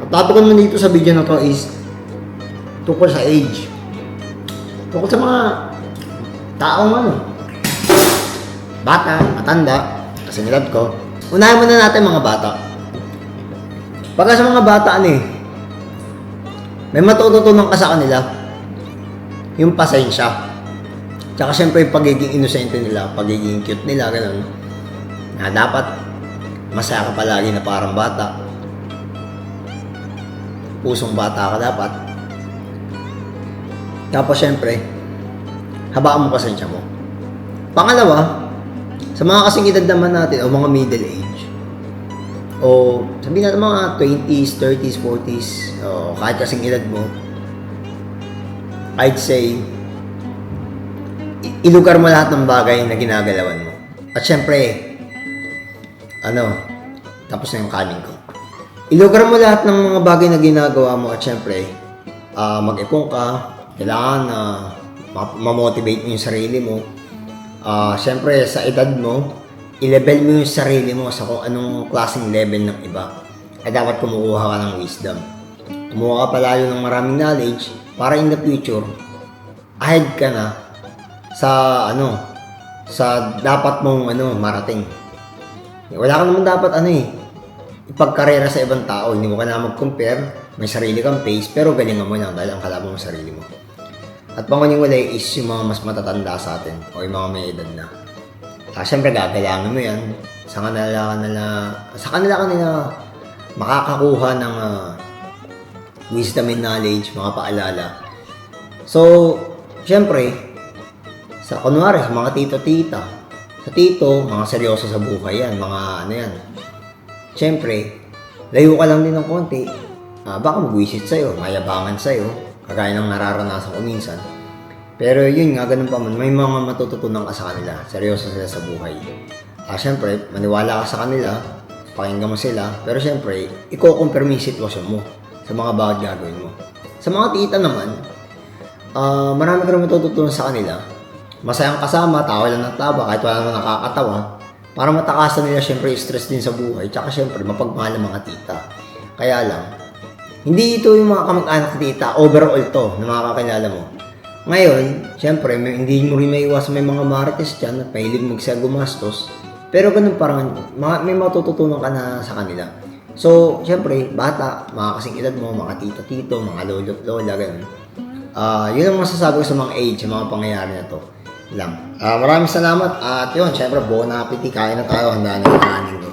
Ang topic ko naman dito sa video na to is tungkol sa age. Tungkol sa mga taong bata, matanda, kasi nilad ko. Unahin muna natin mga bata. Pagka sa mga bata, may matututunan ka sa kanila. Yung pasensya. Tsaka syempre yung pagiging inosente nila, pagiging cute nila, ganun. Na dapat masaya ka palagi na parang bata. Pusong bata ka dapat. Tapos syempre, habaan mo pasensya mo. Pangalawa, sa mga kasing edad naman natin, o mga middle age, o sabihin natin mga 20s, 30s, 40s, o kahit kasing edad mo, I'd say, ilugar mo lahat ng bagay na ginagalawan mo. At syempre, tapos na yung kanin ko. Ilugar mo lahat ng mga bagay na ginagawa mo at syempre, mag-ipon ka, kailangan ma-motivate mo yung sarili mo. Syempre, sa edad mo, i-level mo yung sarili mo sa kung anong klaseng level ng iba. Ay dapat kumukuha ka ng wisdom. Kumuha ka palalo ng maraming knowledge para in the future, ahead ka na sa dapat mong marating. Wala ka naman dapat ipagkarera sa ibang tao. Hindi mo ka na mag-compare, may sarili kang pace, pero galingan mo lang dahil ang kalaban mo sarili mo. At pangunihuli is yung mga mas matatanda sa atin o yung mga may edad na. Siyempre gagalangan mo yan. Sa kanila makakakuha ng wisdom and knowledge, mga paalala. So, siyempre, sa mga tito-tita, sa tito, mga seryoso sa buhay yan, mga yan. Siyempre, layo ka lang din ng konti, baka mag-visit sa'yo, mayabangan sa'yo, kagaya ng nararanasan ko minsan. Pero yun nga, ganun pa man, may mga matututunan ka sa kanila, seryoso sila sa buhay. Siyempre, maniwala ka sa kanila, pakinggan mo sila, pero siyempre, i-compare mo yung sitwasyon mo sa mga bagay gagawin mo. Sa mga tita naman, marami ka rin matututunan sa kanila. Masayang kasama, tawa lang ng tawa, kahit wala naman nakakatawa, para matakasan nila siyempre stress din sa buhay, tsaka siyempre mapagmahal ng mga tita. Kaya lang, hindi ito yung mga kamag-anak tita, overall to, na makakakilala mo. Ngayon, siyempre, hindi mo rin maiwasan may mga marites dyan at mahilig magsiya gumastos, pero ganun parang may matututunan ka na sa kanila. So, siyempre, bata, mga kasing edad mo, mga tito-tito, mga lolo-lola, ganun. Yun ang masasabi ko sa mga age, sa mga pangyayari na to lang. Maraming salamat at yun, syempre, bon appetit, kain na tayo, handa na yung kanin ko.